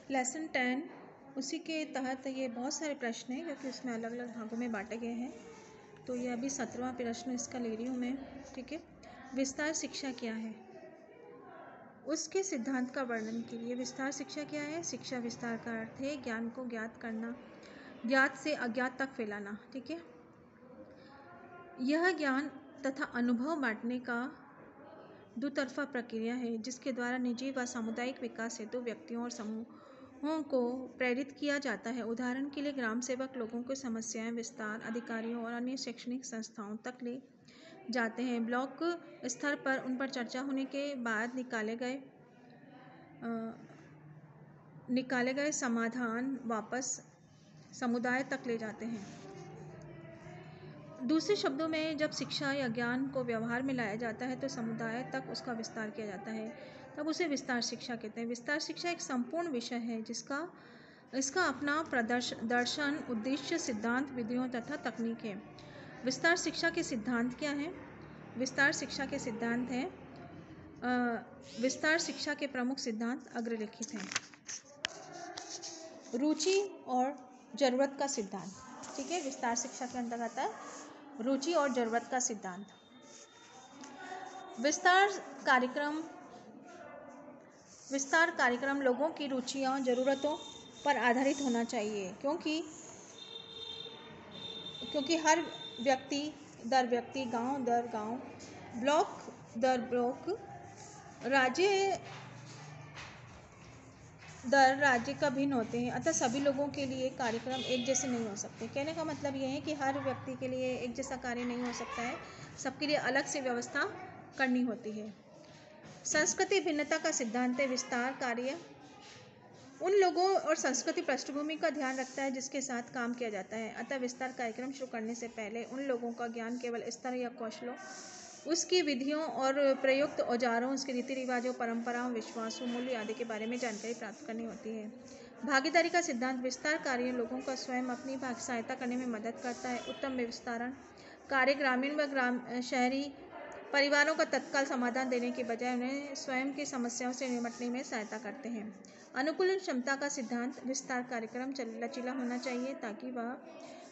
Lesson 10 उसी के तहत ये बहुत सारे प्रश्न हैं क्योंकि उसमें अलग अलग भागों में बांटे गए हैं। तो ये अभी 17वां प्रश्न इसका ले रही हूँ मैं। ठीक है, विस्तार शिक्षा क्या है? उसके सिद्धांत का वर्णन कीजिए। विस्तार शिक्षा क्या है? शिक्षा विस्तार का अर्थ है ज्ञान को ज्ञात करना, ज्ञात से अज्ञात तक फैलाना। ठीक है, यह ज्ञान तथा अनुभव बांटने का दुतरफा प्रक्रिया है जिसके द्वारा निजी व सामुदायिक विकास हेतु व्यक्तियों और समूहों को प्रेरित किया जाता है। उदाहरण के लिए ग्राम सेवक लोगों की समस्याएं विस्तार अधिकारियों और अन्य शैक्षणिक संस्थाओं तक ले जाते हैं। ब्लॉक स्तर पर उन पर चर्चा होने के बाद निकाले गए समाधान वापस समुदाय तक ले जाते हैं। दूसरे शब्दों में जब शिक्षा या ज्ञान को व्यवहार में लाया जाता है तो समुदाय तक उसका विस्तार किया जाता है, तब उसे विस्तार शिक्षा कहते हैं। विस्तार शिक्षा एक संपूर्ण विषय है इसका अपना दर्शन, उद्देश्य, सिद्धांत, विधियों तथा तकनीक है। विस्तार शिक्षा के सिद्धांत क्या हैं? विस्तार शिक्षा के सिद्धांत हैं, विस्तार शिक्षा के प्रमुख सिद्धांत अग्रलिखित हैं। रुचि और जरूरत का सिद्धांत। ठीक है, विस्तार शिक्षा के अंतर्गत आता है रुचि और जरूरत का सिद्धांत। विस्तार कार्यक्रम लोगों की रुचियां, जरूरतों पर आधारित होना चाहिए क्योंकि हर व्यक्ति दर व्यक्ति, गांव दर गांव, ब्लॉक दर ब्लॉक, राज्य दर राज्य का भिन्न होते हैं, अतः सभी लोगों के लिए कार्यक्रम एक जैसे नहीं हो सकते। कहने का मतलब यह है कि हर व्यक्ति के लिए एक जैसा कार्य नहीं हो सकता है, सबके लिए अलग से व्यवस्था करनी होती है। संस्कृति भिन्नता का सिद्धांत है। विस्तार कार्य उन लोगों और संस्कृति पृष्ठभूमि का ध्यान रखता है जिसके साथ काम किया जाता है, अतः विस्तार कार्यक्रम शुरू करने से पहले उन लोगों का ज्ञान केवल स्तर या कौशलों, उसकी विधियों और प्रयुक्त औजारों, उसके रीति रिवाजों, परंपराओं, विश्वासों, मूल्य आदि के बारे में जानकारी प्राप्त करनी होती है। भागीदारी का सिद्धांत विस्तार कार्य लोगों को स्वयं अपनी सहायता करने में मदद करता है। उत्तम विस्तारण कार्य ग्रामीण व शहरी परिवारों का तत्काल समाधान देने के बजाय उन्हें स्वयं की समस्याओं से निपटने में सहायता करते हैं। अनुकूलन क्षमता का सिद्धांत विस्तार कार्यक्रम लचीला होना चाहिए ताकि वह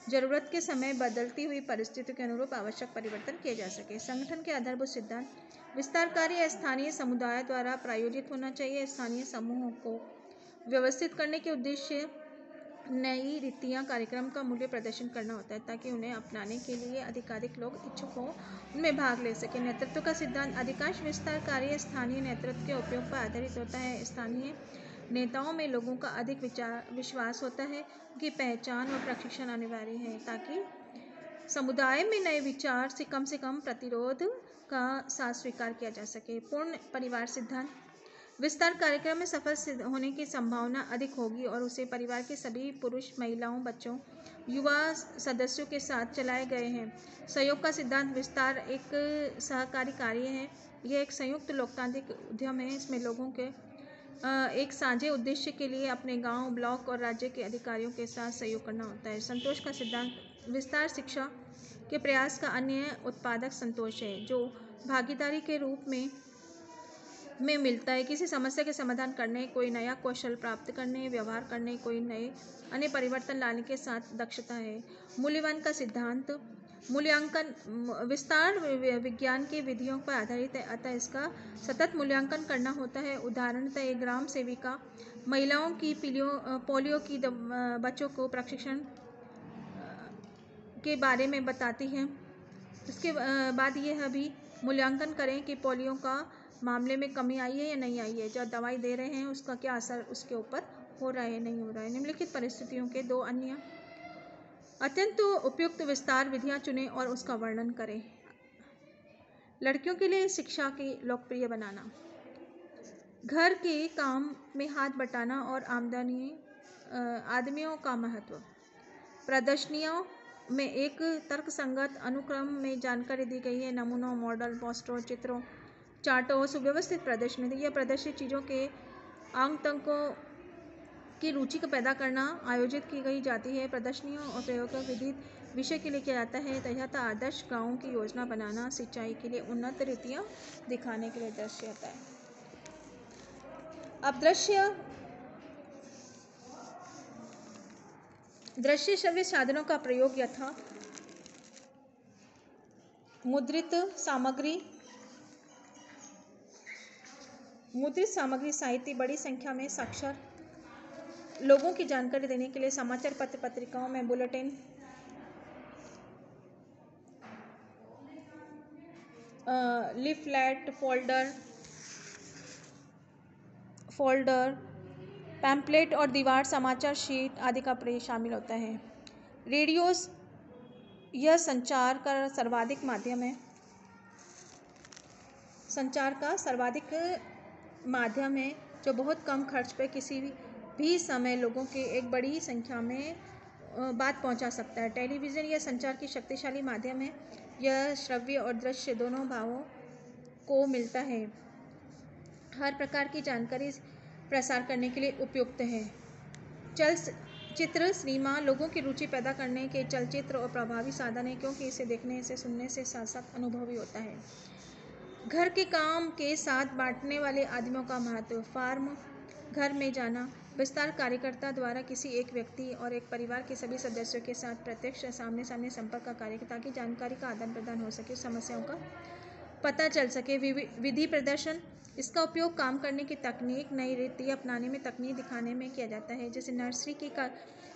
जरूरत के समय बदलती हुई परिस्थितियों के अनुरूप आवश्यक परिवर्तन किए जा सके। संगठन के आधारभूत सिद्धांत विस्तार कार्य स्थानीय समुदाय द्वारा प्रायोजित होना चाहिए। स्थानीय समूहों को व्यवस्थित करने के उद्देश्य नई रीतियाँ कार्यक्रम का मूल्य प्रदर्शन करना होता है ताकि उन्हें अपनाने के लिए अधिकाधिक लोग इच्छुक हों, उनमें भाग ले सकें। नेतृत्व का सिद्धांत अधिकांश विस्तार कार्य स्थानीय नेतृत्व के उपयोग पर आधारित होता है। स्थानीय नेताओं में लोगों का अधिक विश्वास होता है, उनकी पहचान और प्रशिक्षण अनिवार्य है ताकि समुदाय में नए विचार से कम प्रतिरोध का साथ स्वीकार किया जा सके। पूर्ण परिवार सिद्धांत विस्तार कार्यक्रम में सफल होने की संभावना अधिक होगी और उसे परिवार के सभी पुरुष, महिलाओं, बच्चों, युवा सदस्यों के साथ चलाए गए हैं। सहयोग का सिद्धांत विस्तार एक सहकारी कार्य है। यह एक संयुक्त लोकतांत्रिक उद्यम है। इसमें लोगों के एक साझे उद्देश्य के लिए अपने गांव, ब्लॉक और राज्य के अधिकारियों के साथ सहयोग करना होता है। संतोष का सिद्धांत विस्तार शिक्षा के प्रयास का अन्य उत्पादक संतोष है जो भागीदारी के रूप में मिलता है। किसी समस्या के समाधान करने, कोई नया कौशल प्राप्त करने, व्यवहार करने, कोई नए अन्य परिवर्तन लाने के साथ दक्षता है। मूल्यवान का सिद्धांत मूल्यांकन विस्तार विज्ञान की विधियों पर आधारित है, अतः इसका सतत मूल्यांकन करना होता है। उदाहरणतः एक ग्राम सेविका महिलाओं की पोलियो की बच्चों को प्रशिक्षण के बारे में बताती हैं। इसके बाद यह भी मूल्यांकन करें कि पोलियो का मामले में कमी आई है या नहीं आई है, जो दवाई दे रहे हैं उसका क्या असर उसके ऊपर हो रहा है नहीं हो रहा है। निम्नलिखित परिस्थितियों के दो अन्य अत्यंत उपयुक्त विस्तार विधियां चुनें और उसका वर्णन करें। लड़कियों के लिए शिक्षा की लोकप्रिय बनाना, घर के काम में हाथ बटाना और आदमियों का महत्व, प्रदर्शनियों में एक तर्कसंगत अनुक्रम में जानकारी दी गई है। नमूनों, मॉडल, पोस्टरों, चित्रों, चार्टों, सुव्यवस्थित प्रदर्शनी। यह प्रदर्शित चीज़ों के आगंतुकों की रुचि को पैदा करना आयोजित की गई जाती है। प्रदर्शनियों और प्रयोगों विविध विषय के लिए किया जाता है तथा आदर्श गाँव की योजना बनाना, सिंचाई के लिए उन्नत रीतियाँ दिखाने के लिए दृश्य होता है। अब दृश्य दृश्य श्रव्य साधनों का प्रयोग यथा मुद्रित सामग्री, साहित्य, बड़ी संख्या में साक्षर लोगों की जानकारी देने के लिए समाचार पत्र पत्रिकाओं में बुलेटिन, लीफलेट, फोल्डर, पैम्पलेट और दीवार समाचार शीट आदि का प्रयोग शामिल होता है। रेडियो यह संचार का सर्वाधिक माध्यम है जो बहुत कम खर्च पर किसी भी समय लोगों के एक बड़ी संख्या में बात पहुंचा सकता है। टेलीविज़न यह संचार की शक्तिशाली माध्यम है। यह श्रव्य और दृश्य दोनों भावों को मिलता है। हर प्रकार की जानकारी प्रसार करने के लिए उपयुक्त है। चलचित्र सिनेमा लोगों की रुचि पैदा करने के चलचित्र और प्रभावी साधन है, क्योंकि इसे देखने से सुनने से साथ साथ अनुभव भी होता है। घर के काम के साथ बांटने वाले आदमियों का महत्व। फार्म घर में जाना विस्तार कार्यकर्ता द्वारा किसी एक व्यक्ति और एक परिवार के सभी सदस्यों के साथ प्रत्यक्ष सामने सामने संपर्क का कार्य, ताकि जानकारी का आदान प्रदान हो सके, समस्याओं का पता चल सके। विधि प्रदर्शन इसका उपयोग काम करने की तकनीक, नई रीति अपनाने में, तकनीक दिखाने में किया जाता है, जैसे नर्सरी की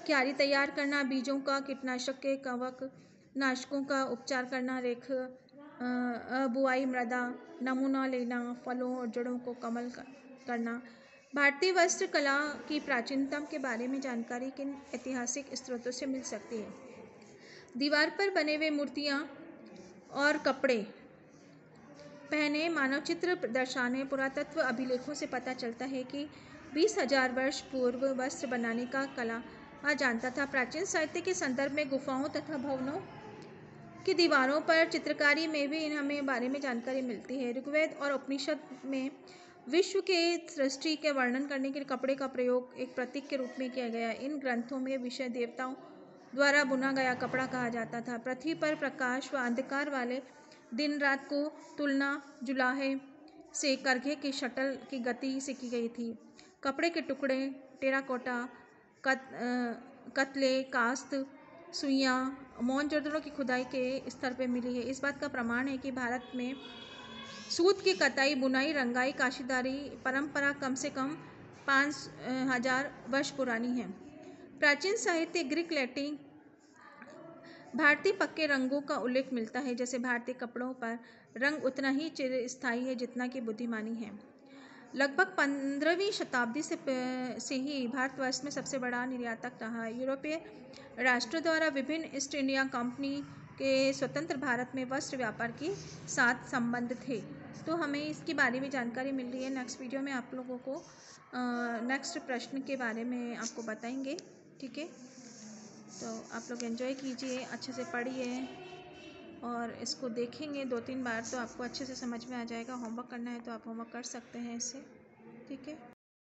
क्यारी तैयार करना, बीजों का, कीटनाशक के कवक नाशकों का उपचार करना, रेख बुआई, मृदा नमूना लेना, फलों और जड़ों को कमल करना। भारतीय वस्त्र कला की प्राचीनतम के बारे में जानकारी किन ऐतिहासिक स्रोतों से मिल सकती है? दीवार पर बने हुए मूर्तियाँ और कपड़े पहने मानव चित्र दर्शाने पुरातत्व अभिलेखों से पता चलता है कि 20,000 वर्ष पूर्व वस्त्र बनाने का कला जानता था। प्राचीन साहित्य के संदर्भ में गुफाओं तथा भवनों की दीवारों पर चित्रकारी में भी हमें बारे में जानकारी मिलती है। ऋग्वेद और उपनिषद में विश्व के सृष्टि के वर्णन करने के लिए कपड़े का प्रयोग एक प्रतीक के रूप में किया गया। इन ग्रंथों में विषय देवताओं द्वारा बुना गया कपड़ा कहा जाता था। पृथ्वी पर प्रकाश व अंधकार वाले दिन रात को तुलना जुलाहे से करघे की शटल की गति से की गई थी। कपड़े के टुकड़े टेराकोटा, कतले, कास्त, सुइयाँ मोहनजोदड़ो की खुदाई के स्तर पर मिली है। इस बात का प्रमाण है कि भारत में सूत की कताई, बुनाई, रंगाई, काशीदारी परंपरा कम से कम 5,000 वर्ष पुरानी है। प्राचीन साहित्य ग्रीक, लैटिन, भारतीय पक्के रंगों का उल्लेख मिलता है, जैसे भारतीय कपड़ों पर रंग उतना ही चिरस्थायी है जितना कि बुद्धिमानी है। लगभग 15वीं शताब्दी से ही भारतवर्ष में सबसे बड़ा निर्यातक रहा। यूरोपीय राष्ट्रों द्वारा विभिन्न ईस्ट इंडिया कंपनी के स्वतंत्र भारत में वस्त्र व्यापार के साथ संबंध थे। तो हमें इसके बारे में जानकारी मिल रही है। नेक्स्ट वीडियो में आप लोगों को नेक्स्ट प्रश्न के बारे में आपको बताएंगे। ठीक है, तो आप लोग एंजॉय कीजिए, अच्छे से पढ़िए और इसको देखेंगे 2-3 बार तो आपको अच्छे से समझ में आ जाएगा। होमवर्क करना है तो आप होमवर्क कर सकते हैं इससे। ठीक है।